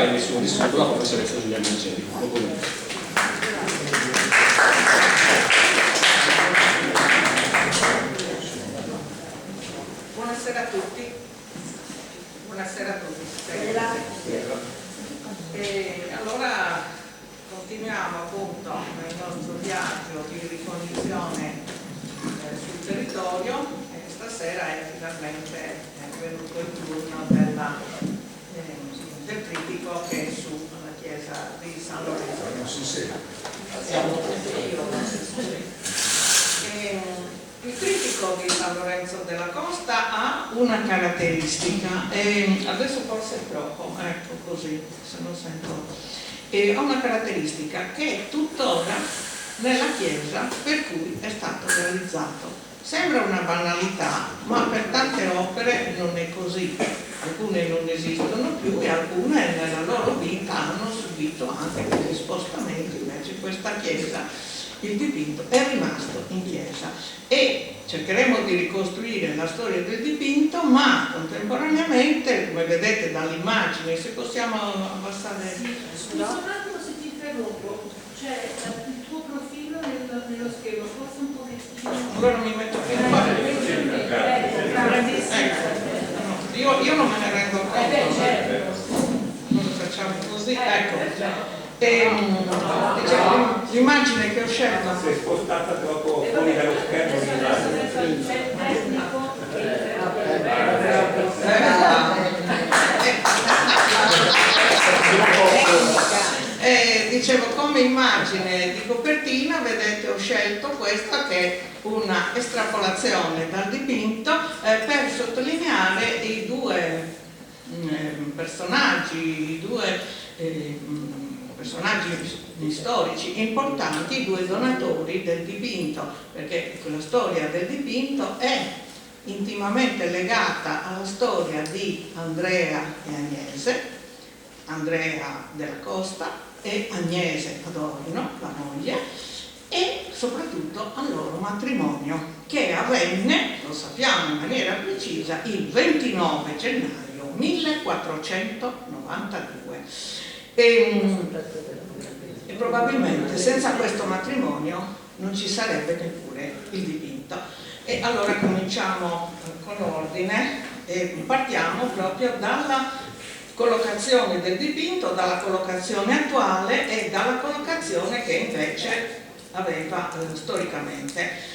e nessuno disturbo la professoressa Giuliana Marcelli. Buonasera a tutti. Buonasera a tutti. Allora continuiamo appunto nel nostro viaggio di ricognizione sul territorio e stasera è finalmente venuto il turno del trittico che è sulla chiesa di San Lorenzo. Il trittico di San Lorenzo della Costa ha una caratteristica, adesso forse è troppo, ecco così, se lo sento, ha una caratteristica che è tuttora nella chiesa per cui è stato realizzato. Sembra una banalità, ma per tante opere non è così. Alcune non esistono più e alcune nella loro vita hanno subito anche degli spostamenti, invece questa chiesa, il dipinto è rimasto in chiesa e cercheremo di ricostruire la storia del dipinto, ma contemporaneamente, come vedete dall'immagine, se possiamo abbassare... Scusa un attimo se ti interrompo, c'è il tuo profilo nello schermo, forse un pochettino... Allora mi metto qui in io non me ne rendo conto, non lo facciamo così, ecco. Diciamo, l'immagine che ho scelto si è spostata troppo fuori dallo schermo dicevo, come immagine di copertina, vedete, ho scelto questa che è una estrapolazione dal dipinto per sottolineare i due personaggi, storici importanti, i due donatori del dipinto, perché la storia del dipinto è intimamente legata alla storia di Andrea e Agnese, Andrea della Costa e Agnese Adorno, la moglie, e soprattutto al loro matrimonio che avvenne, lo sappiamo in maniera precisa, il 29 gennaio 1492. E probabilmente senza questo matrimonio non ci sarebbe neppure il dipinto. E allora cominciamo con l'ordine e partiamo proprio dalla collocazione del dipinto, dalla collocazione attuale e dalla collocazione che invece aveva storicamente.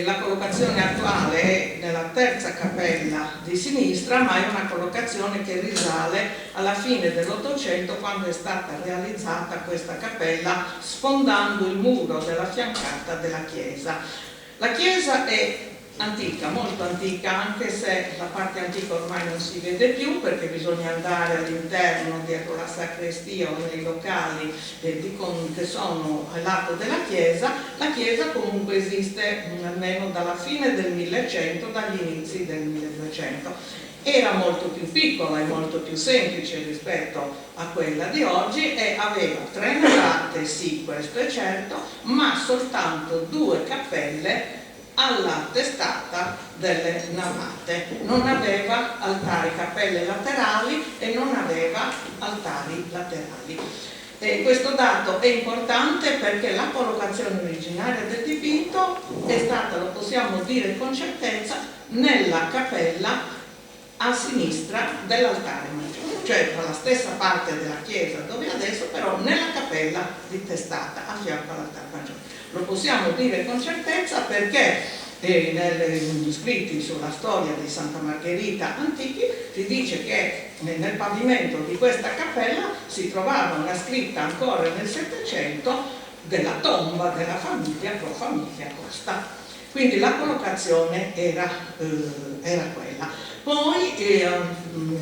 La collocazione attuale è nella terza cappella di sinistra, ma è una collocazione che risale alla fine dell'Ottocento, quando è stata realizzata questa cappella sfondando il muro della fiancata della chiesa. La chiesa è antica, molto antica, anche se la parte antica ormai non si vede più perché bisogna andare all'interno dietro la sacrestia o nei locali che sono al lato della chiesa. La chiesa comunque esiste almeno dalla fine del 1100, dagli inizi del 1200. Era molto più piccola e molto più semplice rispetto a quella di oggi e aveva 3 navate, sì, questo è certo, ma soltanto 2 cappelle alla testata delle navate. Non aveva altari, cappelle laterali e non aveva altari laterali. E questo dato è importante perché la collocazione originaria del dipinto è stata, lo possiamo dire con certezza, nella cappella a sinistra dell'altare maggiore, cioè dalla stessa parte della chiesa dove adesso, però nella cappella di testata a fianco all'altare maggiore. Lo possiamo dire con certezza perché negli scritti sulla storia di Santa Margherita antichi si dice che nel pavimento di questa cappella si trovava una scritta ancora nel Settecento della tomba della famiglia Profamiglia Costa. Quindi la collocazione era quella. Poi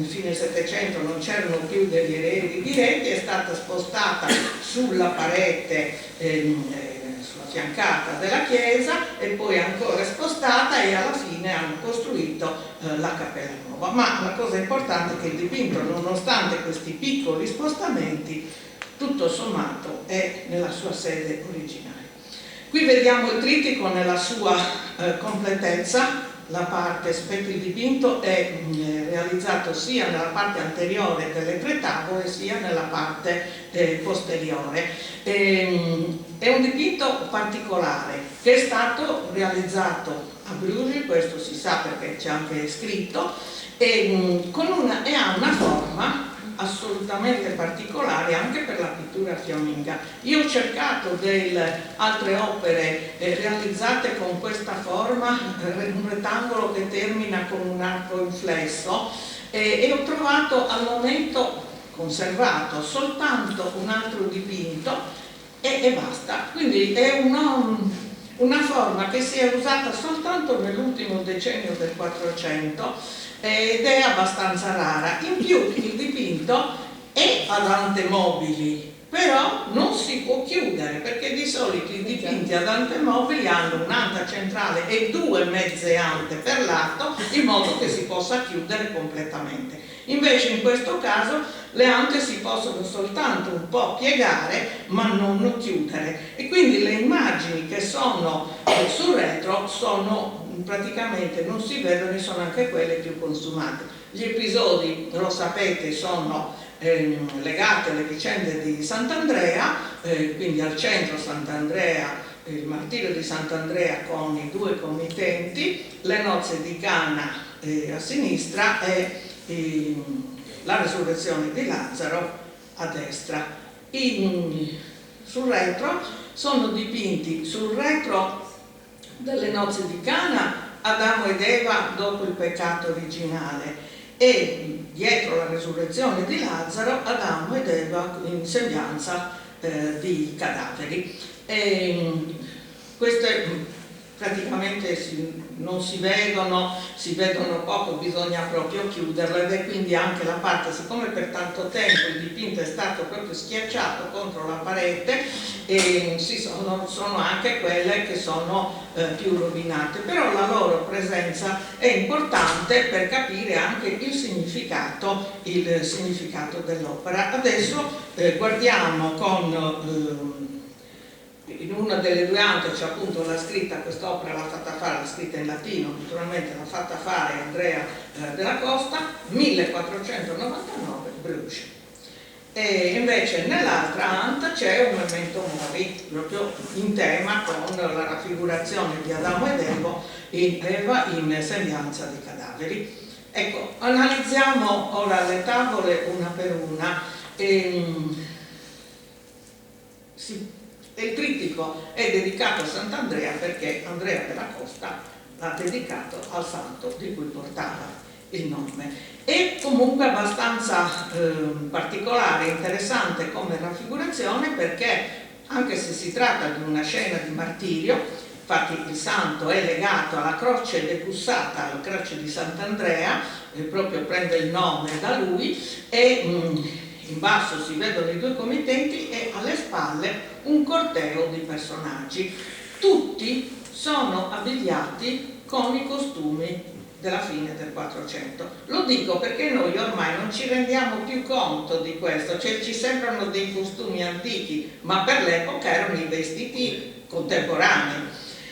fine Settecento non c'erano più degli eredi diretti, è stata spostata sulla parete sulla fiancata della chiesa e poi ancora spostata e alla fine hanno costruito la cappella nuova. Ma la cosa importante è che il dipinto, nonostante questi piccoli spostamenti, tutto sommato è nella sua sede originaria. Qui vediamo il trittico nella sua completezza, la parte, il dipinto è realizzato sia nella parte anteriore delle tre tavole sia nella parte posteriore. È un dipinto particolare che è stato realizzato a Bruges, questo si sa perché c'è anche scritto, e ha una forma assolutamente particolare anche per la pittura fiamminga. Io ho cercato altre opere realizzate con questa forma, un rettangolo che termina con un arco inflesso, e ho trovato al momento conservato soltanto un altro dipinto e basta. Quindi è una forma che si è usata soltanto nell'ultimo decennio del 400 ed è abbastanza rara. In più il dipinto è ad ante mobili, però non si può chiudere, perché di solito i dipinti ad ante mobili hanno un'anta centrale e due mezze ante per lato, in modo che si possa chiudere completamente. Invece in questo caso le ante si possono soltanto un po' piegare ma non chiudere, e quindi le immagini che sono sul retro praticamente non si vedono e sono anche quelle più consumate. Gli episodi, lo sapete, sono legati alle vicende di Sant'Andrea, quindi al centro Sant'Andrea, il martirio di Sant'Andrea con i due committenti, le nozze di Cana a sinistra e la resurrezione di Lazzaro a destra. Sul retro sono dipinti, sul retro delle nozze di Cana, Adamo ed Eva dopo il peccato originale, e dietro la resurrezione di Lazzaro Adamo ed Eva in sembianza di cadaveri. Queste praticamente non si vedono poco, bisogna proprio chiuderle, ed è quindi anche la parte, siccome per tanto tempo il dipinto è stato proprio schiacciato contro la parete, e sono anche quelle che sono più rovinate, però la loro presenza è importante per capire anche il significato dell'opera. Adesso guardiamo in una delle due ante c'è appunto la scritta, quest'opera l'ha fatta fare, la scritta in latino, naturalmente l'ha fatta fare Andrea della Costa, 1499, Bruges. E invece nell'altra anta c'è un memento mori, proprio in tema con la raffigurazione di Adamo ed Eva in sembianza di cadaveri. Ecco, analizziamo ora le tavole una per una. Il trittico è dedicato a Sant'Andrea perché Andrea della Costa l'ha dedicato al santo di cui portava il nome. È comunque abbastanza particolare e interessante come raffigurazione, perché anche se si tratta di una scena di martirio, infatti il santo è legato alla croce decussata, alla croce di Sant'Andrea, proprio prende il nome da lui, e in basso si vedono i due committenti e alle spalle un corteo di personaggi. Tutti sono abbigliati con i costumi della fine del 400. Lo dico perché noi ormai non ci rendiamo più conto di questo, cioè ci sembrano dei costumi antichi, ma per l'epoca erano i vestiti contemporanei.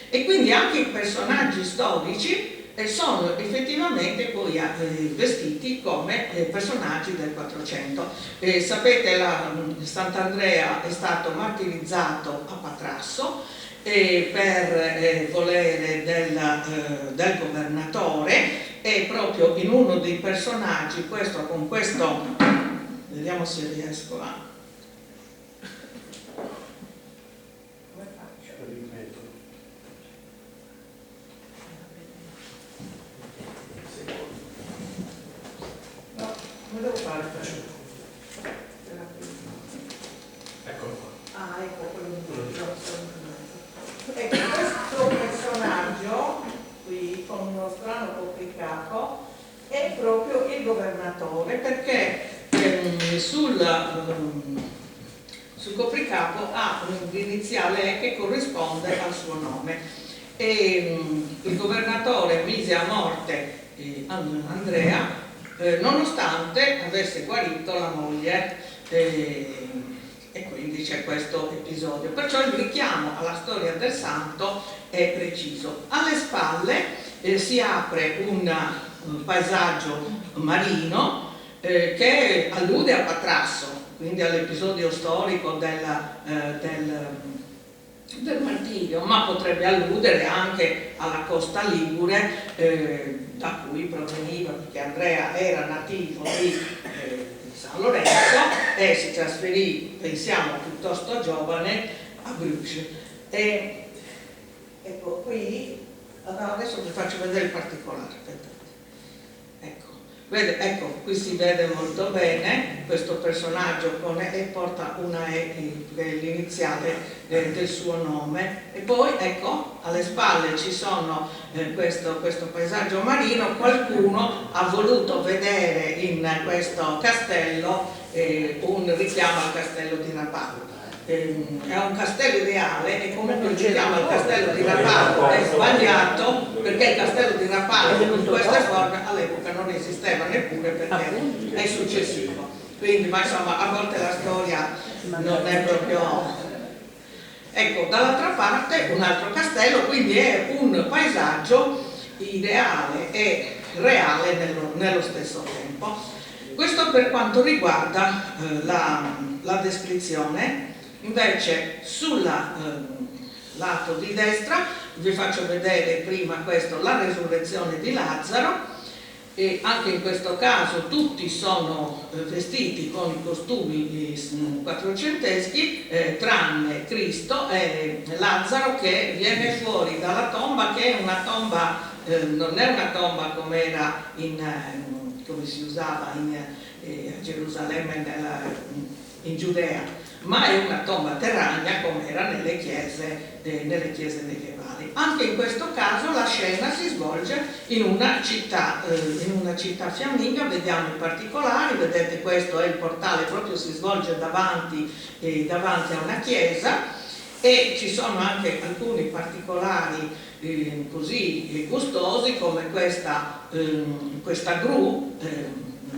E quindi anche i personaggi storici sono effettivamente poi vestiti come personaggi del 400. Sapete, Sant'Andrea è stato martirizzato a Patrasso per volere del governatore, e proprio in uno dei personaggi, vediamo se riesco a... Come devo fare? Eccolo qua. Ah, ecco quello di ecco, questo personaggio qui con uno strano copricapo è proprio il governatore, perché sul copricapo ha l'iniziale E che corrisponde al suo nome, e il governatore mise a morte Andrea nonostante avesse guarito la moglie, e quindi c'è questo episodio. Perciò il richiamo alla storia del santo è preciso. Alle spalle si apre un paesaggio marino che allude a Patrasso, quindi all'episodio storico del martirio, ma potrebbe alludere anche alla costa ligure da cui proveniva, perché Andrea era nativo di San Lorenzo e si trasferì, pensiamo piuttosto giovane, a Bruges. E ecco qui, allora adesso vi faccio vedere il particolare. Ecco, qui si vede molto bene questo personaggio e porta una E, che è l'iniziale del suo nome, e poi ecco alle spalle ci sono questo paesaggio marino. Qualcuno ha voluto vedere in questo castello un richiamo al castello di Rapallo. È un castello ideale e comunque il richiamo al castello di Rapallo è sbagliato, perché il castello di Rapallo in queste forme all'epoca non esisteva neppure, perché è successivo. Quindi, ma insomma, a volte la storia non è proprio... Ecco, dall'altra parte un altro castello, quindi è un paesaggio ideale e reale nello stesso tempo. Questo per quanto riguarda la descrizione. Invece sul lato di destra vi faccio vedere prima questo, la resurrezione di Lazzaro, e anche in questo caso tutti sono vestiti con i costumi quattrocenteschi, tranne Cristo e Lazzaro che viene fuori dalla tomba, che è una tomba, non è una tomba come era come si usava a Gerusalemme in Giudea, ma è una tomba terragna come era nelle chiese medievali. Anche in questo caso la scena si svolge in una città fiamminga. Vediamo i particolari, vedete questo è il portale, proprio si svolge davanti a una chiesa, e ci sono anche alcuni particolari così gustosi, come questa gru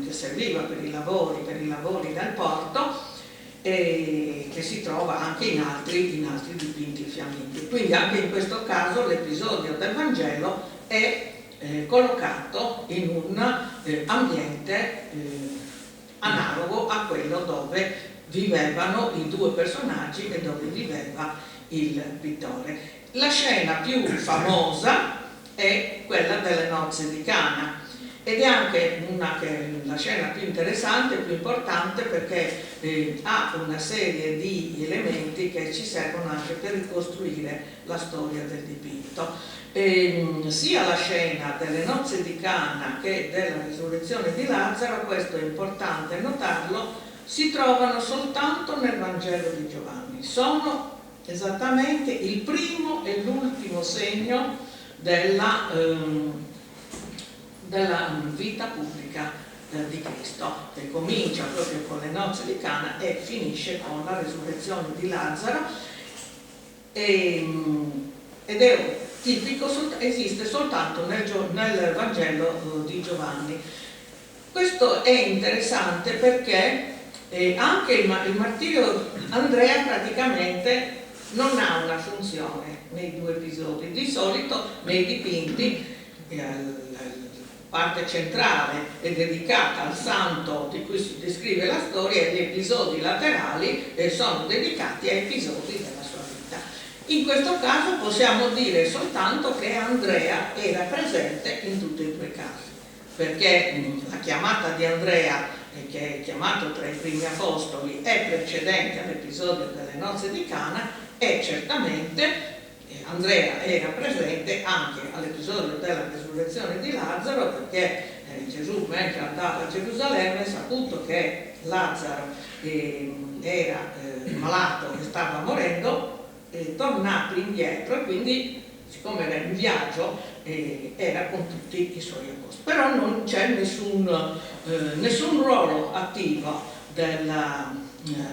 che serviva per i lavori del porto, che si trova anche in altri dipinti fiamminghi. Quindi anche in questo caso l'episodio del Vangelo è collocato in un ambiente analogo a quello dove vivevano i due personaggi e dove viveva il pittore. La scena più famosa è quella delle nozze di Cana, ed è anche la scena più interessante, più importante, perché ha una serie di elementi che ci servono anche per ricostruire la storia del dipinto. Sia la scena delle nozze di Cana che della risurrezione di Lazzaro, questo è importante notarlo, si trovano soltanto nel Vangelo di Giovanni. Sono esattamente il primo e l'ultimo segno della vita pubblica di Cristo, che comincia proprio con le nozze di Cana e finisce con la resurrezione di Lazzaro, ed è tipico, esiste soltanto nel Vangelo di Giovanni. Questo è interessante perché anche il martirio Andrea praticamente non ha una funzione nei due episodi. Di solito nei dipinti la parte centrale è dedicata al santo di cui si descrive la storia, e gli episodi laterali sono dedicati a episodi della sua vita. In questo caso possiamo dire soltanto che Andrea era presente in tutti e due i casi, perché la chiamata di Andrea, che è chiamato tra i primi apostoli, è precedente all'episodio delle nozze di Cana, e certamente Andrea era presente anche all'episodio della resurrezione di Lazzaro, perché Gesù, mentre andava a Gerusalemme, saputo che Lazzaro era malato e stava morendo, tornato indietro, e quindi, siccome era in viaggio, era con tutti i suoi apostoli. Però non c'è nessun ruolo attivo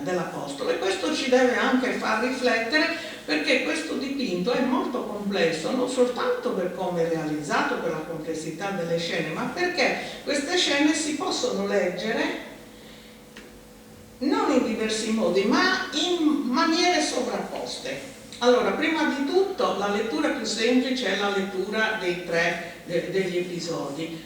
dell'apostolo, e questo ci deve anche far riflettere, perché questo dipinto è molto complesso, non soltanto per come è realizzato, per la complessità delle scene, ma perché queste scene si possono leggere non in diversi modi, ma in maniere sovrapposte. Allora, prima di tutto la lettura più semplice è la lettura degli episodi,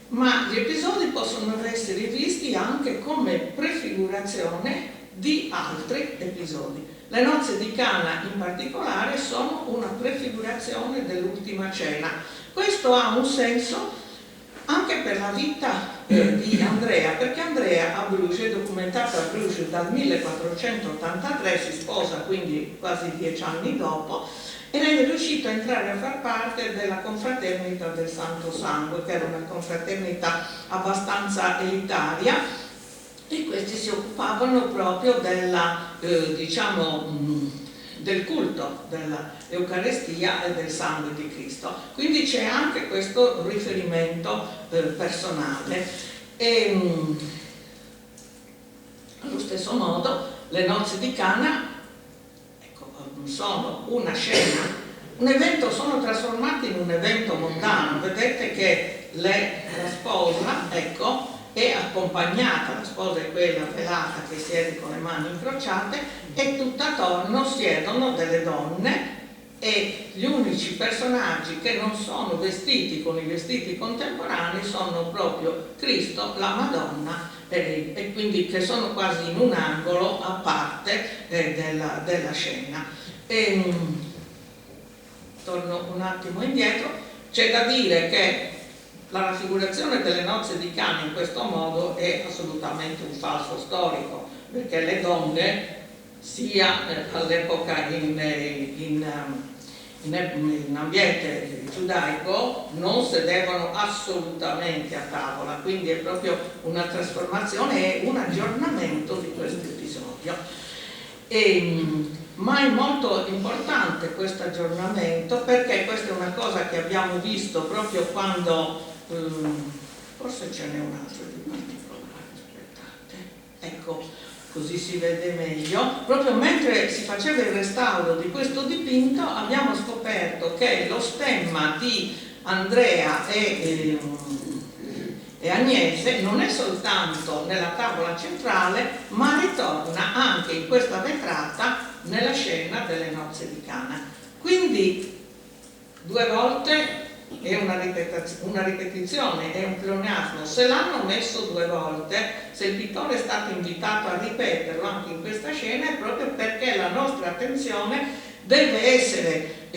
ma gli episodi possono essere visti anche come prefigurazione di altri episodi. Le nozze di Cana in particolare sono una prefigurazione dell'ultima cena. Questo ha un senso anche per la vita di Andrea, perché Andrea a Bruges, è documentato a Bruges dal 1483, si sposa quindi quasi 10 anni dopo, e lei è riuscita a entrare a far parte della confraternita del Santo Sangue, che era una confraternita abbastanza elitaria, e questi si occupavano proprio del culto dell'Eucarestia e del sangue di Cristo. Quindi c'è anche questo riferimento personale. E, allo stesso modo, le nozze di Cana sono una scena, un evento, sono trasformati in un evento mondano. Vedete che la sposa, ecco, è accompagnata, la sposa è quella velata che siede con le mani incrociate, e tutt'attorno siedono delle donne, e gli unici personaggi che non sono vestiti con i vestiti contemporanei sono proprio Cristo, la Madonna, e quindi che sono quasi in un angolo a parte della scena. Torno un attimo indietro, c'è da dire che la raffigurazione delle nozze di Cana in questo modo è assolutamente un falso storico, perché le donne, sia all'epoca in ambiente giudaico, non sedevano assolutamente a tavola, quindi è proprio una trasformazione e un aggiornamento di questo episodio. Ma è molto importante questo aggiornamento, perché questa è una cosa che abbiamo visto proprio quando, forse ce n'è un altro di particolare, aspettate, ecco, così si vede meglio. Proprio mentre si faceva il restauro di questo dipinto abbiamo scoperto che lo stemma di Andrea e Agnese non è soltanto nella tavola centrale, ma ritorna anche in questa vetrata nella scena delle nozze di Cana. Quindi 2 volte è una ripetizione, è un pleonasmo. Se l'hanno messo 2 volte, se il pittore è stato invitato a ripeterlo anche in questa scena, è proprio perché la nostra attenzione deve essere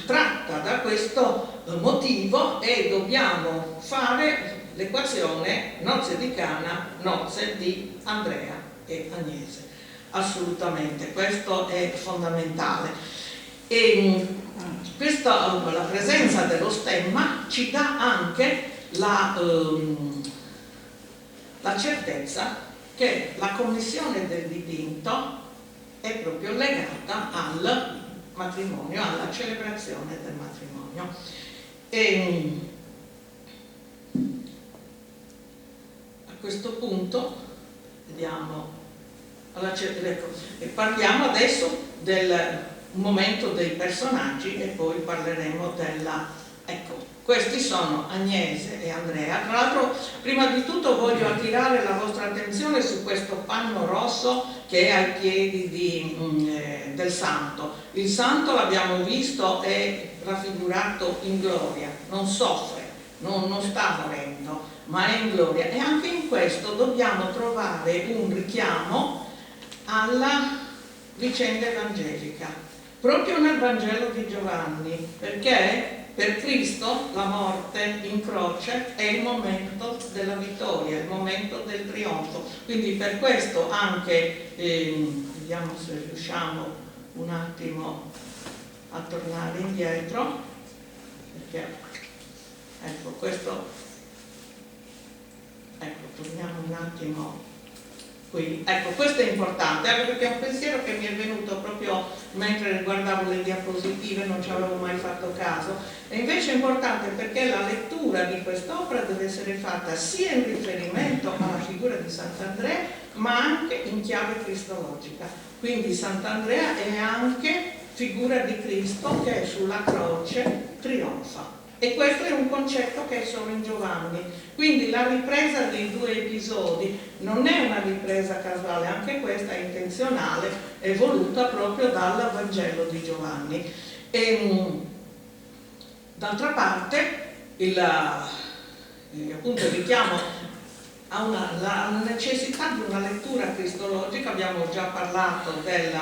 tratta da questo motivo, e dobbiamo fare l'equazione nozze di Cana, nozze di Andrea e Agnese. Assolutamente, questo è fondamentale. E la presenza dello stemma ci dà anche la certezza che la commissione del dipinto è proprio legata al matrimonio, alla celebrazione del matrimonio. A questo punto vediamo, parliamo adesso del momento dei personaggi, e poi parleremo ecco, questi sono Agnese e Andrea. Tra l'altro, prima di tutto voglio attirare la vostra attenzione su questo panno rosso che è ai piedi del santo. Il santo, l'abbiamo visto, è raffigurato in gloria, non soffre, non sta morendo, ma è in gloria, e anche in questo dobbiamo trovare un richiamo alla vicenda evangelica, proprio nel Vangelo di Giovanni, perché per Cristo la morte in croce è il momento della vittoria, il momento del trionfo. Quindi per questo anche, vediamo se riusciamo un attimo a tornare indietro, perché ecco questo, ecco, torniamo un attimo qui. Ecco, questo è importante, anche perché è un pensiero che mi è venuto proprio mentre guardavo le diapositive, non ci avevo mai fatto caso, e invece è importante perché la lettura di quest'opera deve essere fatta sia in riferimento alla figura di Sant'Andrea, ma anche in chiave cristologica. Quindi Sant'Andrea è anche figura di Cristo che sulla croce trionfa. E questo è un concetto che è solo in Giovanni. Quindi la ripresa dei 2 episodi non è una ripresa casuale, anche questa è tridimensionale è voluta proprio dal Vangelo di Giovanni. D'altra parte appunto il richiamo alla necessità di una lettura cristologica. Abbiamo già parlato del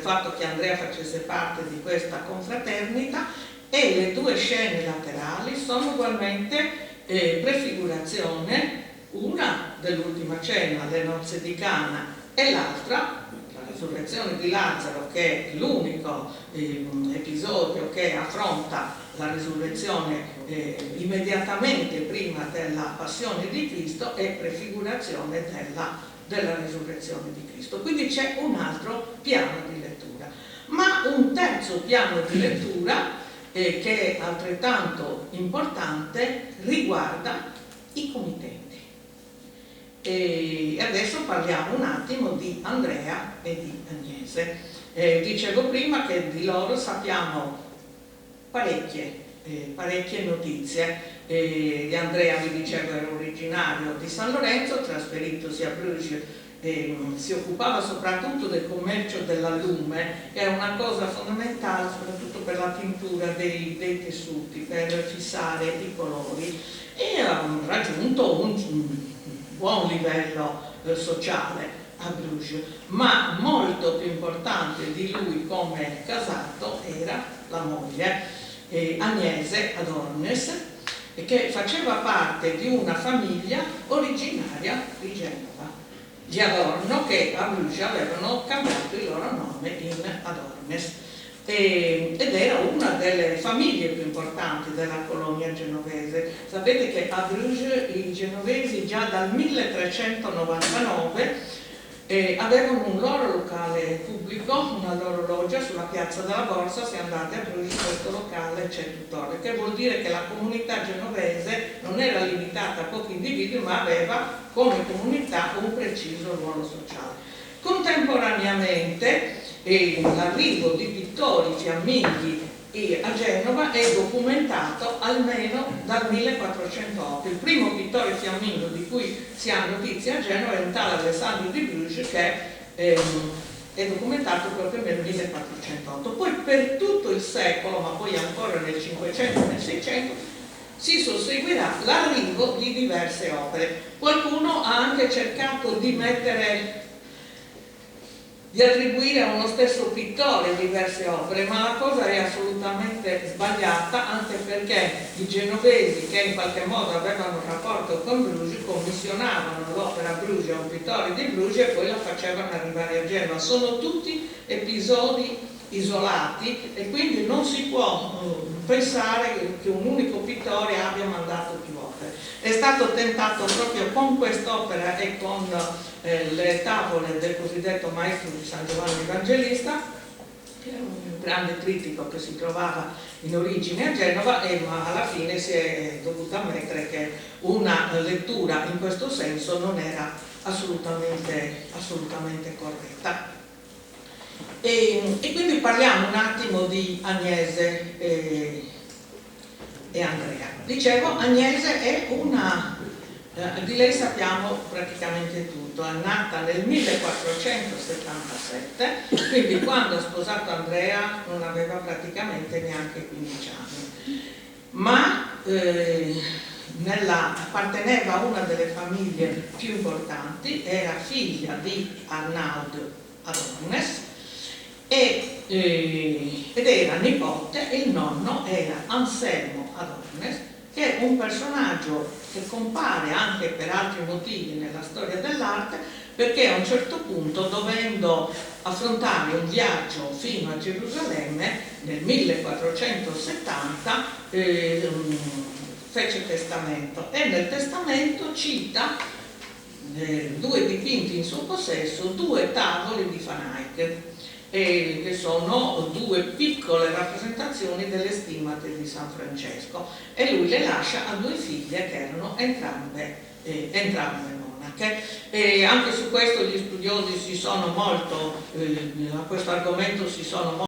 fatto che Andrea facesse parte di questa confraternita, e le due scene laterali sono ugualmente prefigurazione, una dell'ultima cena, le nozze di Cana, e l'altra, la risurrezione di Lazzaro, che è l'unico episodio che affronta la risurrezione immediatamente prima della passione di Cristo, è prefigurazione della risurrezione di Cristo. Quindi c'è un altro piano di lettura, ma un terzo piano di lettura che è altrettanto importante riguarda i committenti. E adesso parliamo un attimo di Andrea e di Agnese. Dicevo prima che di loro sappiamo parecchie notizie. Di Andrea, vi dicevo, era originario di San Lorenzo, trasferitosi a Bruges, si occupava soprattutto del commercio dell'allume, che è una cosa fondamentale soprattutto per la tintura dei tessuti, per fissare i colori, e ha raggiunto un buon livello sociale a Bruges. Ma molto più importante di lui come casato era la moglie, Agnese Adornes, che faceva parte di una famiglia originaria di Genova, gli Adorno, che a Bruges avevano cambiato il loro nome in Adornes, ed era una delle famiglie più importanti della colonia genovese. Sapete che a Bruges i genovesi già dal 1399 avevano un loro locale pubblico, una loro loggia sulla piazza della Borsa. Se andate a Bruges questo locale c'è tuttora, che vuol dire che la comunità genovese non era limitata a pochi individui, ma aveva come comunità un preciso ruolo sociale. Contemporaneamente l'arrivo di pittori fiamminghi a Genova è documentato almeno dal 1408. Il primo pittore fiammingo di cui si ha notizia a Genova è un tale Alessandro di Bruges, che è documentato proprio nel 1408. Poi per tutto il secolo, ma poi ancora nel 500 e nel 600, si susseguirà l'arrivo di diverse opere. Qualcuno ha anche cercato di attribuire a uno stesso pittore diverse opere, ma la cosa è assolutamente sbagliata, anche perché i genovesi, che in qualche modo avevano un rapporto con Bruges, commissionavano l'opera a Bruges a un pittore di Bruges e poi la facevano arrivare a Genova. Sono tutti episodi isolati e quindi non si può pensare che un unico pittore abbia mandato più opere. È stato tentato proprio con quest'opera e con le tavole del cosiddetto maestro di San Giovanni Evangelista, che era un grande trittico che si trovava in origine a Genova, ma alla fine si è dovuto ammettere che una lettura in questo senso non era assolutamente corretta. E quindi parliamo un attimo di Agnese e Andrea. Dicevo, Agnese è di lei sappiamo praticamente tutto. È nata nel 1477, quindi quando ha sposato Andrea non aveva praticamente neanche 15 anni, ma apparteneva a una delle famiglie più importanti, era figlia di Arnaud Adornes ed era nipote, e il nonno era Anselmo Adornes, che è un personaggio che compare anche per altri motivi nella storia dell'arte, perché a un certo punto, dovendo affrontare un viaggio fino a Gerusalemme nel 1470, fece testamento, e nel testamento cita due dipinti in suo possesso, due tavole di Van Eyck, che sono due piccole rappresentazioni delle Stimmate di San Francesco, e lui le lascia a due figlie che erano entrambe monache. E anche su questo gli studiosi a questo argomento si sono molto